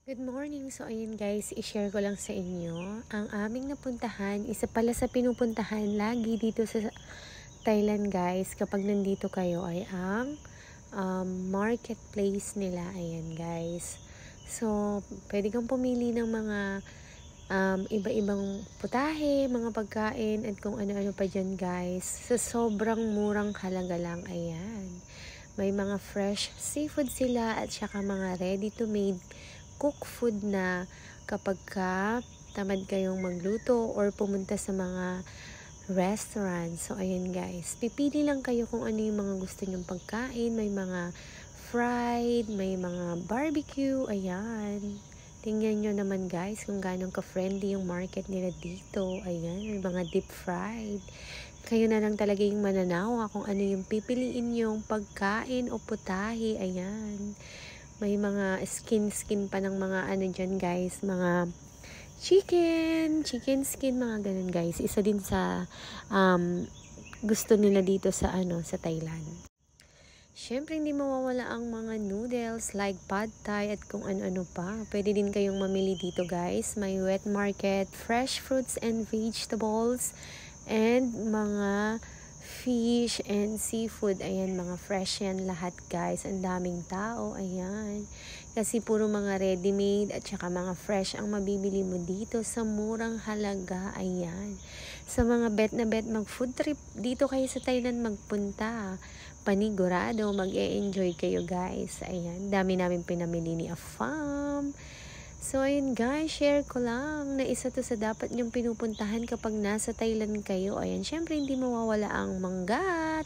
Good morning! So ayun guys, i-share ko lang sa inyo. Ang aming napuntahan, isa pala sa pinupuntahan lagi dito sa Thailand guys. Kapag nandito kayo ay ang marketplace nila. Ayan guys. So pwede kang pumili ng mga iba-ibang putahe, mga pagkain at kung ano-ano pa dyan guys. Sa sobrang murang halaga lang. Ayan. May mga fresh seafood sila at saka mga ready to made cook food na kapag tamad kayong magluto or pumunta sa mga restaurant. So, ayan guys. Pipili lang kayo kung ano yung mga gusto nyong pagkain. May mga fried, may mga barbecue. Ayan. Tingnan nyo naman guys kung ganong ka-friendly yung market nila dito. Ayan. May mga deep fried. Kayo na lang talaga yung mananawa kung ano yung pipiliin yung pagkain o putahe. Ayan. May mga skin pa ng mga ano dyan guys, mga chicken skin, mga ganun guys. Isa din sa gusto nila dito sa sa Thailand. Syempre hindi mawawala ang mga noodles like pad thai at kung ano-ano pa. Pwede din kayong mamili dito guys. May wet market, fresh fruits and vegetables, and mga fish and seafood. Ayan, mga fresh yan lahat guys. Ang daming tao. Ayan. Kasi puro mga ready-made at saka mga fresh ang mabibili mo dito sa murang halaga. Ayan. Sa mga bet na bet mag food trip dito kayo sa Thailand magpunta. Panigurado mag-e-enjoy kayo guys. Ayan. Dami namin pinamili ni Afam. So, ayun guys, share ko lang na isa to sa dapat nyong pinupuntahan kapag nasa Thailand kayo. Ayan, syempre hindi mawawala ang mangga.